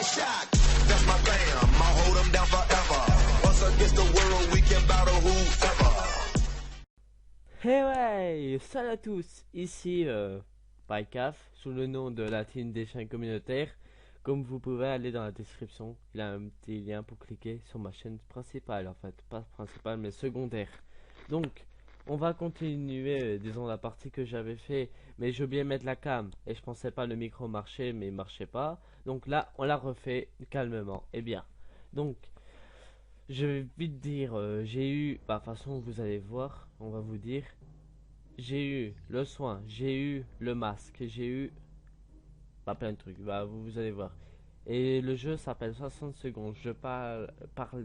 shock. That's my fam, I'll hold them down forever. Us against the world, we can battle whoever. Hey ouais, salut à tous, ici Pycaf, sous le nom de la team des chaînes communautaires. Comme vous pouvez aller dans la description, il y a un petit lien pour cliquer sur ma chaîne principale, en fait, pas principale mais secondaire. Donc, on va continuer, disons la partie que j'avais fait, mais j'ai oublié de mettre la cam, et je pensais pas le micro marchait, mais il marchait pas. Donc là, on la refait calmement, et bien. Donc, je vais vite dire, j'ai eu, bah, de toute façon vous allez voir, on va vous dire, j'ai eu le soin, j'ai eu le masque, j'ai eu, pas plein de trucs, bah vous allez voir. Et le jeu s'appelle 60 secondes, je parle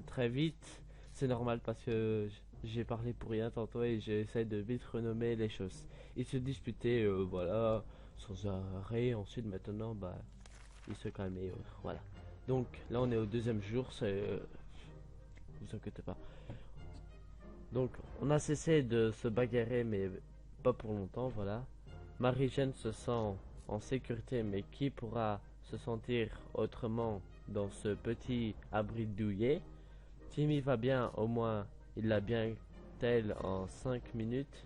très vite, c'est normal parce que j'ai parlé pour rien tantôt et j'essaie de vite renommer les choses. Ils se disputaient, voilà, sans arrêt, ensuite maintenant, bah, ils se calmaient et autres, voilà. Donc là on est au deuxième jour, c'est... vous inquiétez pas. Donc, on a cessé de se bagarrer, mais pas pour longtemps, voilà. Marie-Jeanne se sent en sécurité, mais qui pourra se sentir autrement dans ce petit abri douillet? Timmy va bien, au moins, il l'a bien tel en 5 minutes.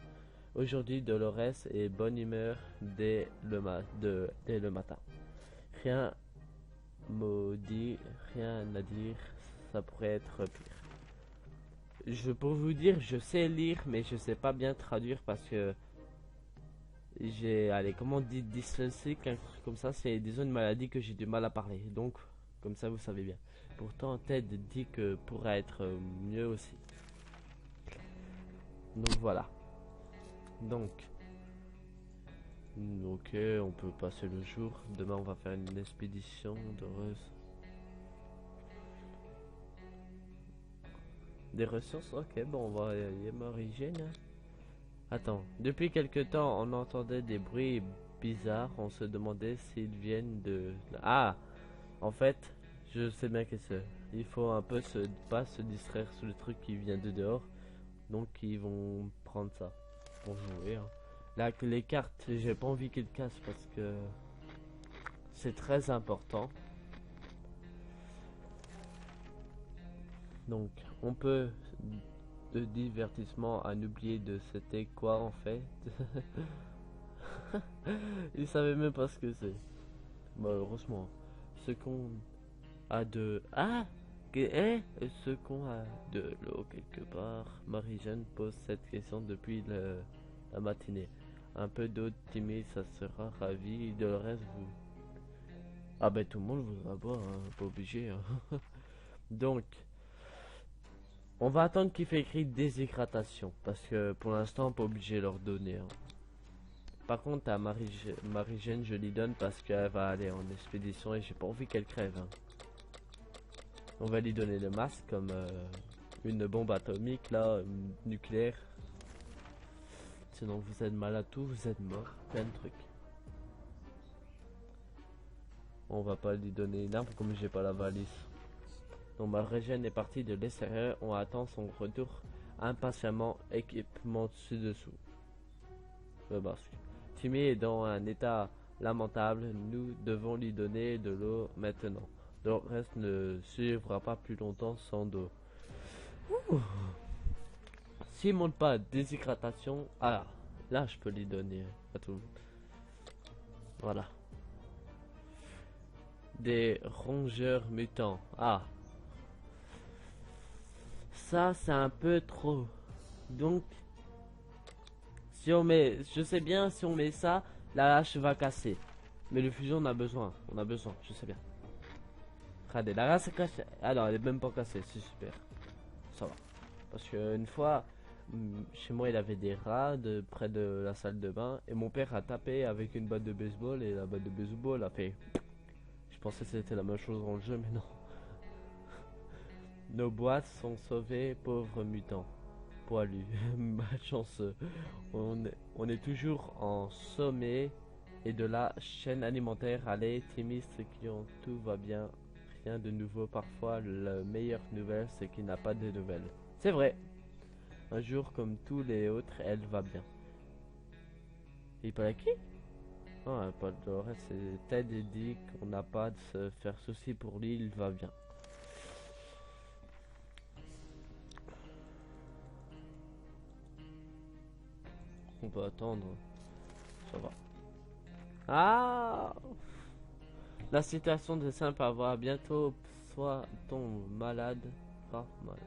Aujourd'hui, Dolores est bonne humeur dès le matin. Rien maudit, rien à dire, ça pourrait être pire. Pour vous dire, je sais lire, mais je sais pas bien traduire parce que j'ai, allez, comment on dit, dyslexique, un truc comme ça, c'est disons une maladie que j'ai du mal à parler. Donc, comme ça, vous savez bien. Pourtant, Ted dit que pourrait être mieux aussi. Donc voilà. Donc, ok, on peut passer le jour. Demain, on va faire une expédition d'heureuse. Des ressources, ok, bon, on va y Marie-Jeanne. Attends, depuis quelque temps, on entendait des bruits bizarres. On se demandait s'ils viennent de... Ah, en fait, je sais bien que c'est. Il faut un peu pas se distraire sur le truc qui vient de dehors. Donc, ils vont prendre ça pour jouer. Hein. Là, que les cartes, j'ai pas envie qu'ils cassent parce que c'est très important. Donc, on peut de divertissement à n'oublier de c'était quoi en fait. Il savait même pas ce que c'est. Bah, heureusement. Ce qu'on a de... Ah ce qu'on a de l'eau quelque part. Marie-Jeanne pose cette question depuis la matinée. Un peu d'eau timide, ça sera ravi. De le reste, vous... Ah ben tout le monde voudra boire, hein, pas obligé. Hein. Donc... On va attendre qu'il fait écrit déshydratation, parce que pour l'instant, pas obligé de leur donner. Hein. Par contre, à Marie-Jeanne, je lui donne parce qu'elle va aller en expédition et j'ai pas envie qu'elle crève. Hein. On va lui donner le masque comme une bombe atomique, là, nucléaire. Sinon, vous êtes mal à tout, vous êtes mort, plein de trucs. On va pas lui donner une arme comme j'ai pas la valise. Donc Marie-Jeanne est partie de l'extérieur, on attend son retour impatiemment, équipement dessus-dessous. Le masque. Timmy est dans un état lamentable, nous devons lui donner de l'eau maintenant. Le reste ne suivra pas plus longtemps sans d'eau. S'il monte pas déshydratation, ah là je peux lui donner à tout. Voilà. Des rongeurs mutants. Ah. Ça c'est un peu trop. Donc si on met, je sais bien si on met ça, la hache va casser. Mais le fusion on a besoin, je sais bien. Regardez, la hache est cassée. Ah non, elle est même pas cassée, c'est super. Ça va. Parce que une fois, chez moi il avait des rats près de la salle de bain et mon père a tapé avec une batte de baseball et la batte de baseball a fait. Je pensais que c'était la même chose dans le jeu, mais non. Nos boîtes sont sauvées, pauvres mutants. Poilu. Malchanceux. On est toujours en sommet et de la chaîne alimentaire. Allez, Timmy, ceux qui ont tout va bien. Rien de nouveau. Parfois, la meilleure nouvelle, c'est qu'il n'a pas de nouvelles. C'est vrai. Un jour, comme tous les autres, elle va bien. Il parle à qui? Non, pas de Dolores, c'est Ted et dit qu'on n'a pas de se faire souci pour lui, il va bien. On peut attendre, ça va. Ah! La situation de simple à voir bientôt, soit tombe malade, pas malade.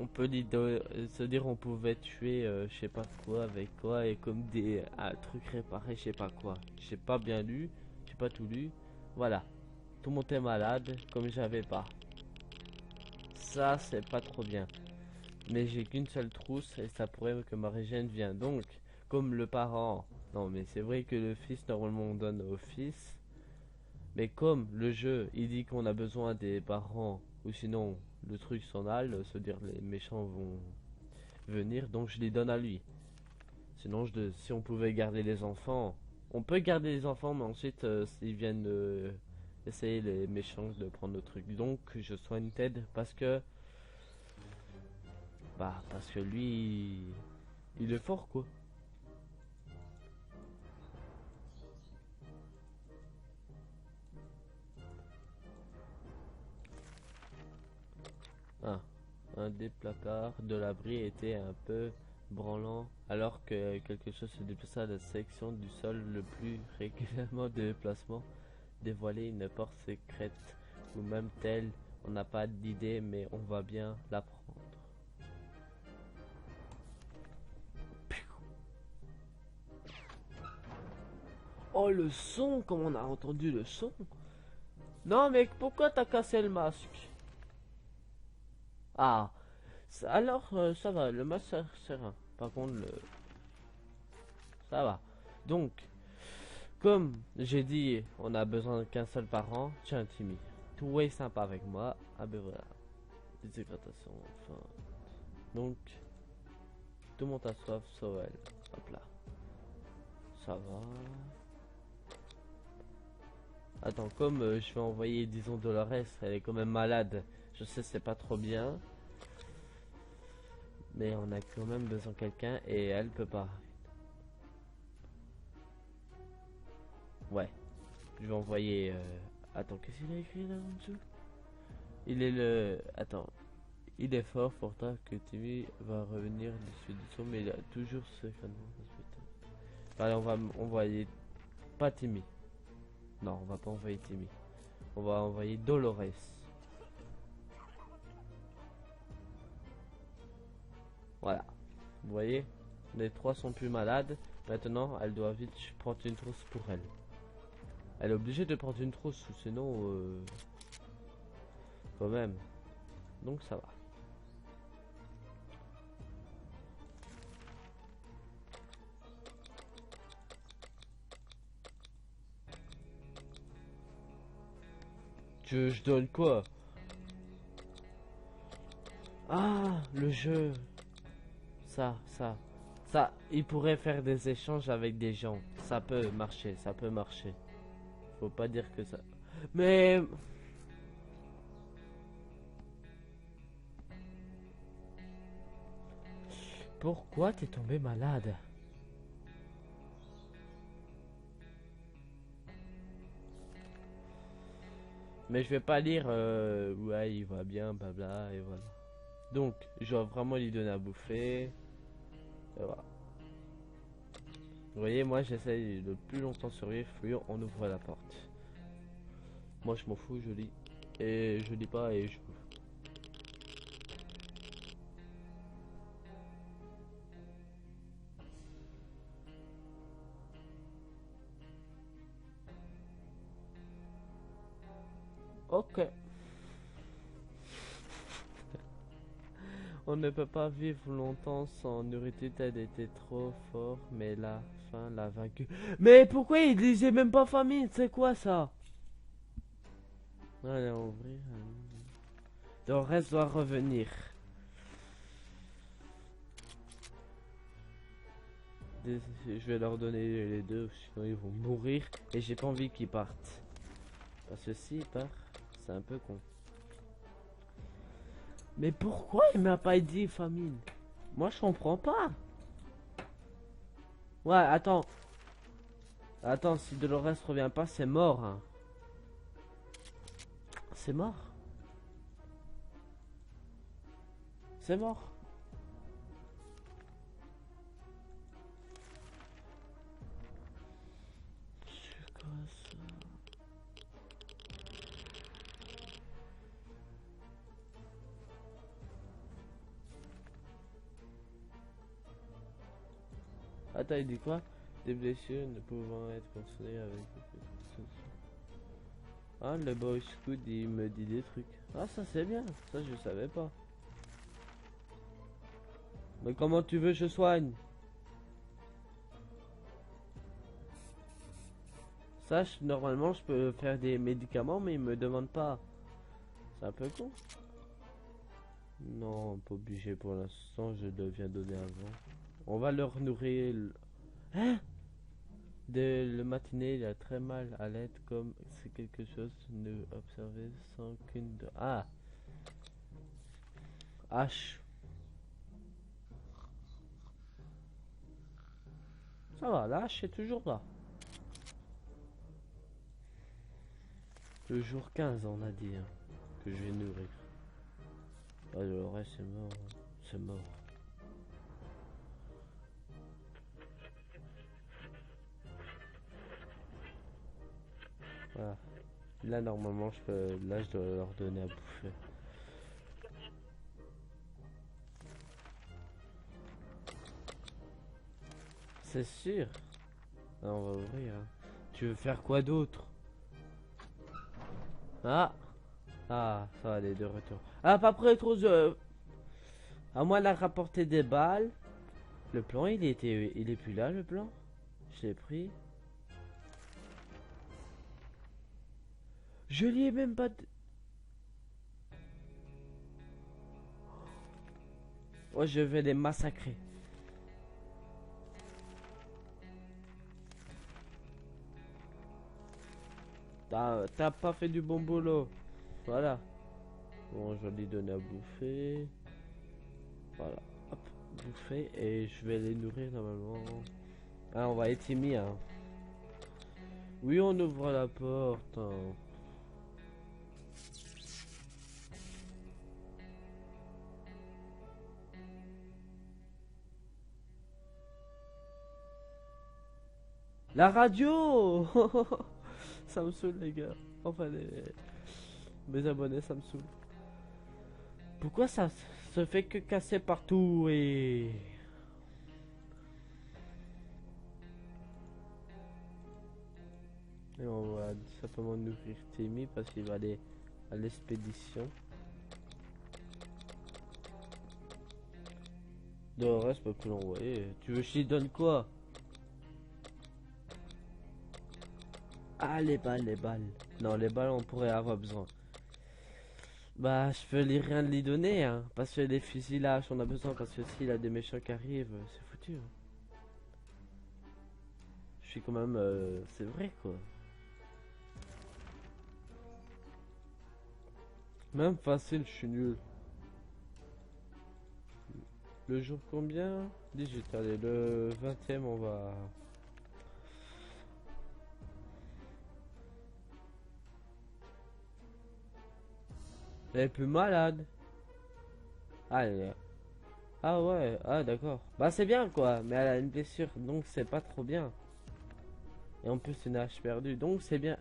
On peut se dire on pouvait tuer je sais pas quoi avec quoi et comme des trucs réparés je sais pas quoi. J'ai pas bien lu, j'ai pas tout lu. Voilà. Tout le monde est malade comme j'avais pas. Ça c'est pas trop bien. Mais j'ai qu'une seule trousse et ça pourrait que ma régène vienne. Donc comme le parent. Non mais c'est vrai que le fils normalement on donne au fils. Mais comme le jeu il dit qu'on a besoin des parents ou sinon le truc s'en aille, se dire les méchants vont venir, donc je les donne à lui. Sinon, si on pouvait garder les enfants, on peut garder les enfants, mais ensuite, ils viennent essayer les méchants de prendre le truc. Donc, je soigne Ted parce que lui, il est fort, quoi. Ah, un des placards de l'abri était un peu branlant alors que quelque chose se déplaçait à la section du sol le plus régulièrement de déplacement. Dévoiler une porte secrète ou même telle, on n'a pas d'idée mais on va bien l'apprendre. Oh le son, comme on a entendu le son. Non mais pourquoi t'as cassé le masque? Ah, alors ça va, le masque sert à rien. Par contre ça va. Donc, comme j'ai dit, on a besoin qu'un seul parent. Tiens Timmy, tout est sympa avec moi. Ah ben voilà, déshydratation, enfin. Donc, tout le monde a soif, sauf elle. Hop là. Ça va. Attends, comme je vais envoyer, disons, Dolores, elle est quand même malade. Je sais, c'est pas trop bien. Mais on a quand même besoin de quelqu'un et elle peut pas. Ouais. Je vais envoyer... Attends, qu'est-ce qu'il a écrit là en dessous? Il est le... Attends. Il est fort, pourtant que Timmy va revenir dessus dessous, mais il a toujours ce canon. Allez, on va envoyer... Pas Timmy. Non, on va pas envoyer Timmy. On va envoyer Dolores. Voilà. Vous voyez, les trois sont plus malades. Maintenant, elle doit vite prendre une trousse pour elle. Elle est obligée de prendre une trousse, sinon, quand même. Donc ça va. Je donne quoi? Ah, le jeu. Ça, il pourrait faire des échanges avec des gens. Ça peut marcher, ça peut marcher. Faut pas dire que ça... Mais... Pourquoi t'es tombé malade? Mais je vais pas lire ouais il va bien blabla et voilà. Donc je dois vraiment lui donner à bouffer. Et voilà. Vous voyez, moi j'essaye le plus longtemps survivre, plus on ouvre la porte. Moi je m'en fous, je lis. Et je lis pas et je bouffe. Ok. On ne peut pas vivre longtemps sans nourriture, Ted était trop fort, mais la faim l'a vaincu. Mais pourquoi il disait même pas famine? C'est quoi ça? Allez, ouvrir. Le reste doit revenir. Je vais leur donner les deux, sinon ils vont mourir. Et j'ai pas envie qu'ils partent. Parce que s'ils partent, c'est un peu con. Mais pourquoi il m'a pas dit famine? Moi je comprends pas. Ouais, attends. Attends, si Dolores revient pas, c'est mort. Hein. C'est mort. C'est mort. C'est quoi ça? Attends, il dit quoi? Des blessures ne pouvant être consolées avec... Ah, le boy scout, il me dit des trucs. Ah, ça c'est bien. Ça, je savais pas. Mais comment tu veux que je soigne? Sache, normalement, je peux faire des médicaments, mais il me demande pas. C'est un peu con. Non, pas obligé pour l'instant, je le viens donner avant. On va leur nourrir... Hein? Dès le matinée, il a très mal à l'aide, comme c'est quelque chose ne observé sans qu'une de... Ah! H. Ça va, la H est toujours là. Le jour 15, on a dit, hein, que je vais nourrir. Ah, le reste, c'est mort. Hein. C'est mort. Voilà. Là, normalement, je peux... Là, je dois leur donner à bouffer. C'est sûr. Ah, on va ouvrir. Hein. Tu veux faire quoi d'autre? Ah! Ah, ça va aller de retour. Ah, pas prêt trop... À moi, la rapporter des balles. Le plan, il était... Il est plus là, le plan? Je l'ai pris. Je lui ai même pas... Ouais, je vais les massacrer. T'as pas fait du bon boulot. Voilà. Bon, je vais lui donner à bouffer. Voilà. Hop, bouffer. Et je vais les nourrir normalement. Ah, on va être timide, hein. Oui, on ouvre la porte. Hein. La radio. Ça me saoule, les gars. Enfin, mes abonnés, ça me saoule. Pourquoi ça se fait que casser partout et... Et on va simplement nourrir Timmy parce qu'il va aller à l'expédition. Le reste, peut plus l'envoyer. Tu veux que je lui donne quoi? Ah, les balles, les balles. Non, les balles, on pourrait avoir besoin. Bah, je peux rien lui donner, hein. Parce que les fusils là, on a besoin. Parce que s'il a des méchants qui arrivent, c'est foutu. Hein. Je suis quand même... c'est vrai, quoi. Même facile, je suis nul. Le jour combien? 18, allez, le 20e, on va... Elle est plus malade. Ah, ah ouais, ah d'accord. Bah c'est bien quoi, mais elle a une blessure, donc c'est pas trop bien. Et en plus une hache perdue, donc c'est bien.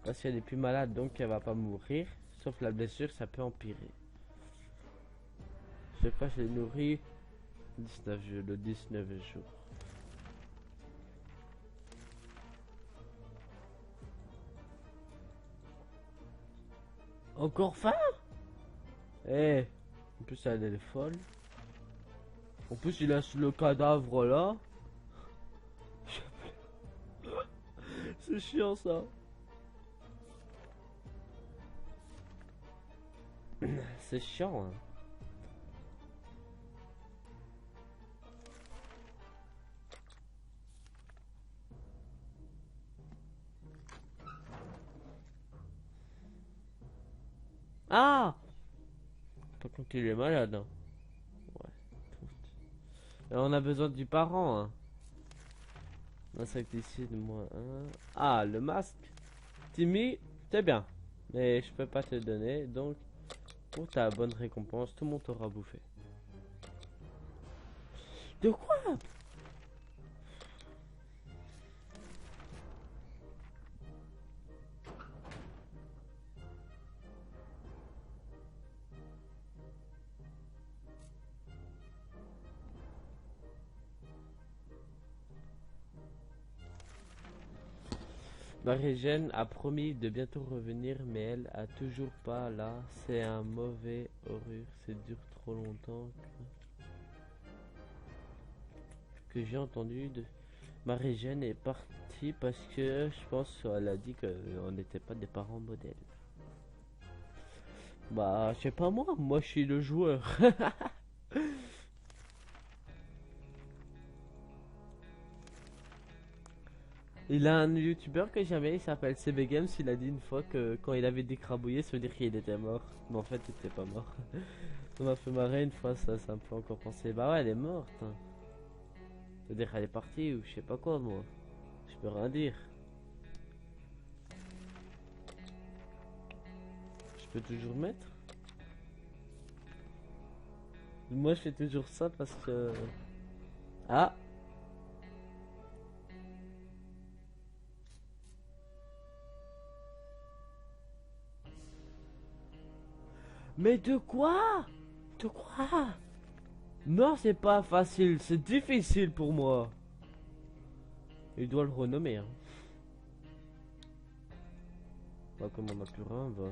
Parce qu'elle est plus malade, donc elle va pas mourir. Sauf la blessure, ça peut empirer. Je sais pas, je l'ai nourri 19 jours, le 19 jours. Encore faim? Eh, en plus elle est folle. En plus il laisse le cadavre là. C'est chiant ça. C'est chiant. Hein. Ah! Pas quand il est malade. Hein. Ouais. Et on a besoin du parent. Hein. Insecticide -1. Ah, le masque. Timmy, c'est bien. Mais je peux pas te le donner. Donc, pour ta bonne récompense, tout le monde t'aura bouffé. De quoi? Marie-Jeanne a promis de bientôt revenir, mais elle a toujours pas là. C'est un mauvais horreur. C'est dure trop longtemps que j'ai entendu de... Marie-Jeanne est partie parce que je pense qu'elle a dit qu'on n'était pas des parents modèles. Bah, je sais pas moi je suis le joueur. Il a un youtubeur que j'aimais, il s'appelle CB Games, il a dit une fois que quand il avait décrabouillé, ça veut dire qu'il était mort. Mais en fait, il était pas mort. Ça m'a fait marrer une fois, ça me fait encore penser. Bah ouais, elle est morte, hein. C'est-à-dire qu'elle est partie ou je sais pas quoi, moi. Je peux rien dire. Je peux toujours mettre. Moi, je fais toujours ça parce que... Ah! Mais de quoi? De quoi? Non, c'est pas facile, c'est difficile pour moi. Il doit le renommer, hein. Bah, comme on a plus rien, bah...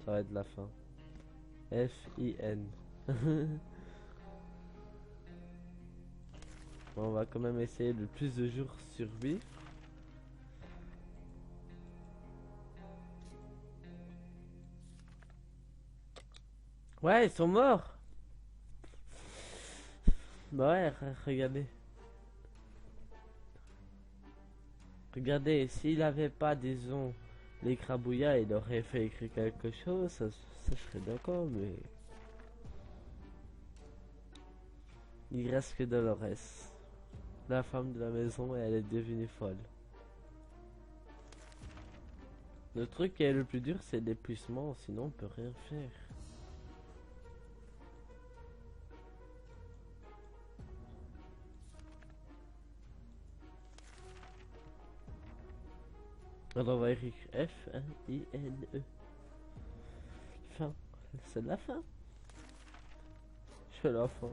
Ça va être la fin. F-I-N. Bon, on va quand même essayer le plus de jours survivre. Ouais, ils sont morts. Bah ouais, regardez. Regardez, s'il avait pas, disons, les crabouillas, il aurait fait écrire quelque chose, ça serait d'accord, mais... Il reste que Dolores. La femme de la maison, et elle est devenue folle. Le truc qui est le plus dur, c'est l'épuisement, sinon on peut rien faire. Alors on va écrire F-I-N-E. Fin. C'est la fin. Je fais la fin.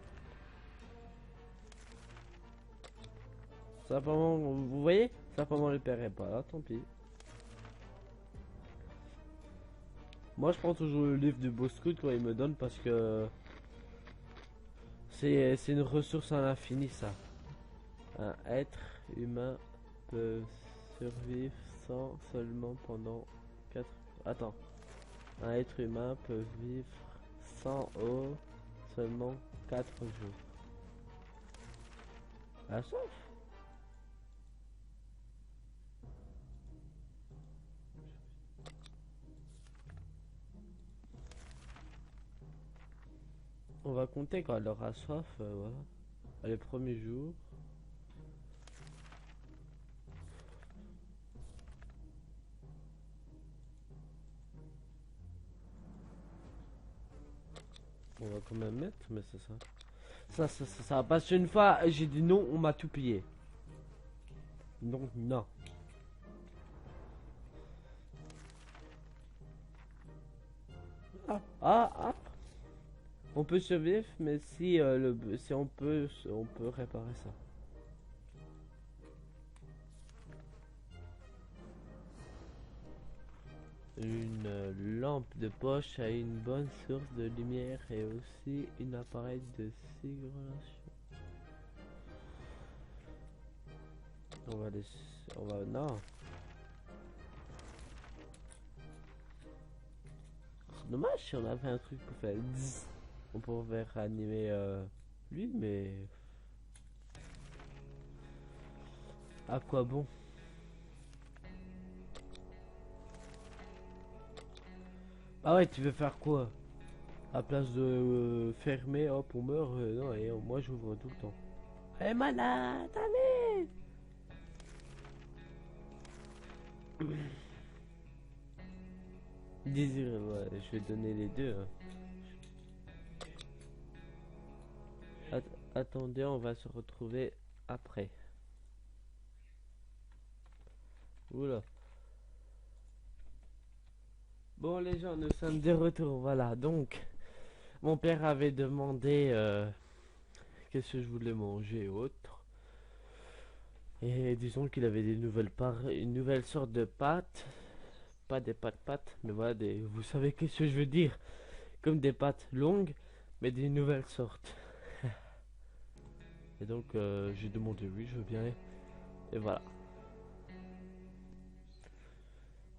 Simplement, vous voyez? Simplement le père est pas là, tant pis. Moi je prends toujours le livre du Beau Scout quand il me donne parce que c'est une ressource à l'infini ça. Un être humain peut survivre sans seulement pendant 4... Attends. Un être humain peut vivre sans eau seulement 4 jours. Ah sauf. On va compter quand elle aura soif, voilà. Les premiers jours. On va quand même mettre, mais c'est ça. Ça parce qu'une fois, j'ai dit non, on m'a tout pillé. Donc non. Ah. On peut survivre, mais si si on peut réparer ça. Une lampe de poche a une bonne source de lumière et aussi un appareil de cigarettation. Non. C'est dommage si on avait un truc pour faire 10. On pourrait réanimer lui, mais à quoi bon? Ah ouais, tu veux faire quoi? À place de fermer, hop, on meurt. Non, et moi j'ouvre tout le temps. Elle est malade, allez! Désir, ouais, je vais donner les deux. Hein. Attendez, on va se retrouver après. Oula. Bon les gens, nous sommes de retour, voilà. Donc, mon père avait demandé qu'est-ce que je voulais manger et autres. Et disons qu'il avait des nouvelles une nouvelle sorte de pâtes. Pas des pâtes, mais voilà, vous savez qu'est-ce que je veux dire. Comme des pâtes longues, mais des nouvelles sortes. Et donc, j'ai demandé oui, je veux bien. Et voilà.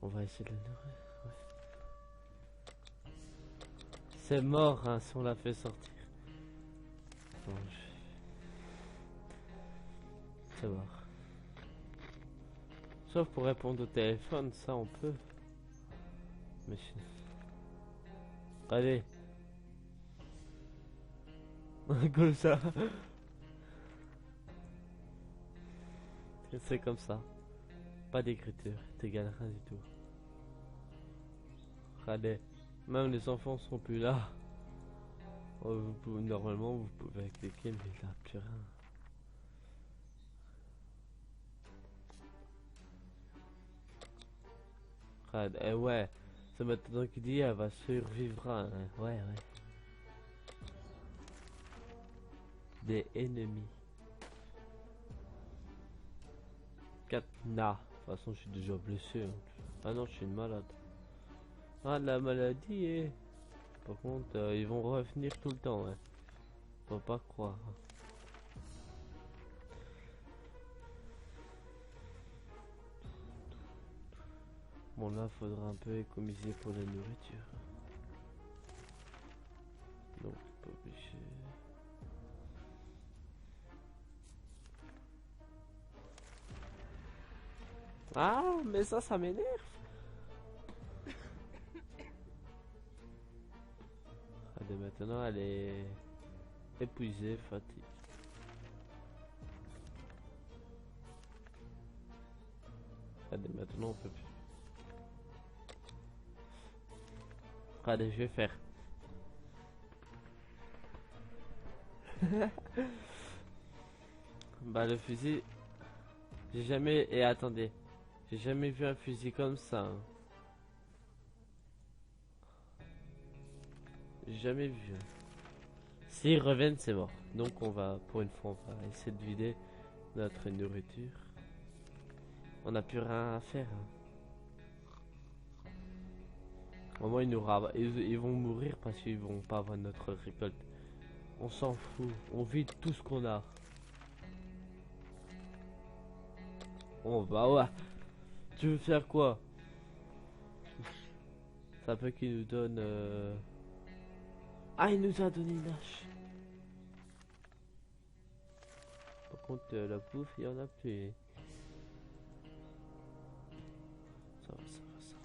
On va essayer de le nourrir. Ouais. C'est mort, hein, si on l'a fait sortir. Bon, c'est mort. Sauf pour répondre au téléphone, ça on peut. Mais allez. Comme ça. C'est comme ça. Pas d'écriture, t'égales rien du tout. Allez. Même les enfants sont plus là. Oh, normalement vous pouvez cliquer, mais il n'y a plus rien. Eh ouais, c'est maintenant qu'il dit elle va survivre. Hein. Ouais, ouais. Des ennemis. 4 nah. De toute façon, je suis déjà blessé. Hein. Ah non, je suis une malade. Ah, la maladie, eh. Par contre, ils vont revenir tout le temps. Hein. Faut pas croire. Bon, là, faudra un peu économiser pour la nourriture. Donc, pas obligé. Ah, mais ça m'énerve. Allez, maintenant, elle est épuisée, fatiguée. Allez, maintenant, on peut plus. Allez, je vais faire. Bah, le fusil, j'ai jamais... Et attendez, j'ai jamais vu un fusil comme ça. Hein. J'ai jamais vu. S'ils reviennent, c'est mort. Donc on va, pour une fois, on va essayer de vider notre nourriture. On n'a plus rien à faire. Hein. Au moins ils vont mourir parce qu'ils vont pas avoir notre récolte. On s'en fout. On vide tout ce qu'on a. Oh bah ouais. Tu veux faire quoi? Ça peut qu'il nous donne... Ah, il nous a donné une hache. Par contre, la bouffe, il y en a plus. Ça va, ça va, ça va.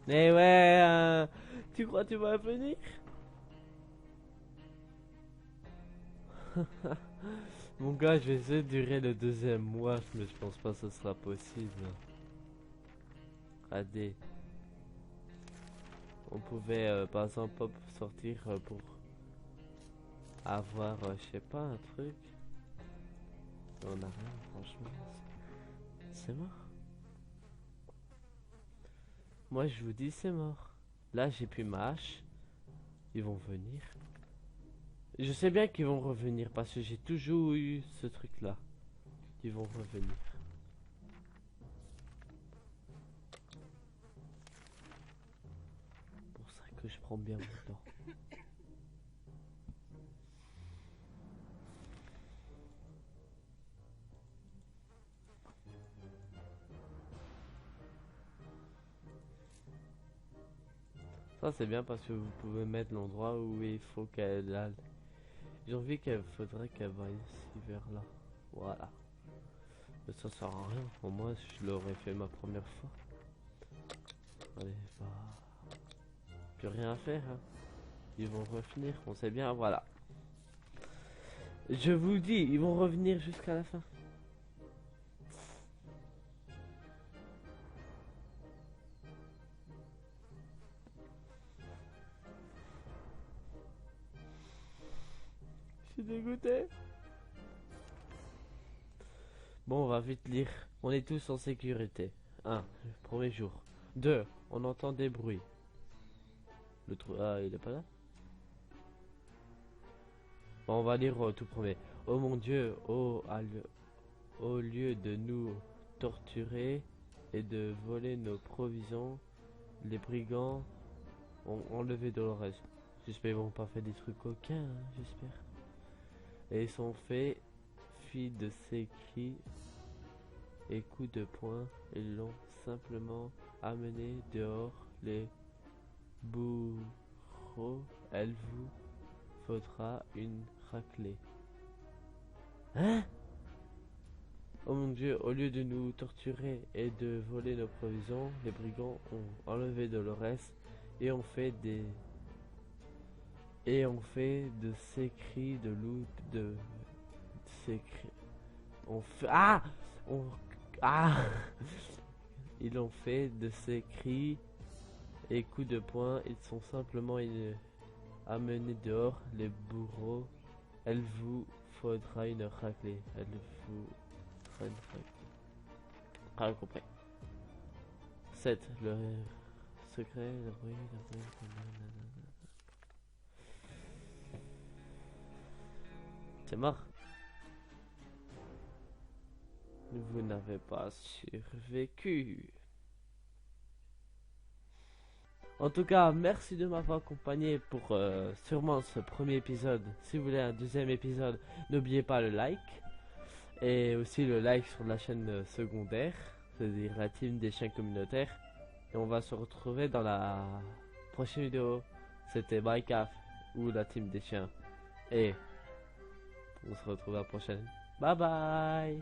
Mais ouais, tu crois que tu vas venir? Mon gars, je vais essayer de durer le deuxième mois, mais je pense pas que ce sera possible. Regardez. On pouvait par exemple sortir pour avoir, je sais pas, un truc. On a rien, franchement. C'est mort. Moi je vous dis c'est mort. Là j'ai plus ma hache. Ils vont venir. Je sais bien qu'ils vont revenir parce que j'ai toujours eu ce truc là. Ils vont revenir. Pour ça que je prends bien mon temps. Ça c'est bien parce que vous pouvez mettre l'endroit où il faut qu'elle aille. J'ai envie qu'elle faudrait qu'elle vaille ici vers là. Voilà. Mais ça sert à rien. Au moins je l'aurais fait ma première fois. Allez, va. Plus rien à faire. Hein. Ils vont revenir, on sait bien, voilà. Je vous dis, ils vont revenir jusqu'à la fin. Je suis dégoûté. Bon, on va vite lire. On est tous en sécurité. 1. Premier jour. 2. On entend des bruits. Le trou... Ah, il est pas là. Bon, on va lire tout premier. Oh mon Dieu, au lieu de nous torturer et de voler nos provisions, les brigands ont enlevé Dolores. J'espère qu'ils vont pas fait des trucs coquins, hein, j'espère. Et ils sont fait fi de ses cris et coups de poing. Ils l'ont simplement amené dehors. Les bourreaux, elle vous faudra une raclée. Hein? Oh mon Dieu, au lieu de nous torturer et de voler nos provisions, les brigands ont enlevé Dolores et ont fait de ces cris de loup de ces cris. On fait ils ont fait de ces cris et coups de poing. Ils sont simplement amenés dehors. Les bourreaux, elle vous faudra une raclée. Elle vous faudra une raclée. Rien compris. 7. Le secret, le bruit, C'est mort. Vous n'avez pas survécu. En tout cas, merci de m'avoir accompagné pour sûrement ce premier épisode. Si vous voulez un deuxième épisode, n'oubliez pas le like. Et aussi le like sur la chaîne secondaire, c'est-à-dire la team des chiens communautaires. Et on va se retrouver dans la prochaine vidéo. C'était Minecraft ou la team des chiens. Et on se retrouve à la prochaine. Bye bye.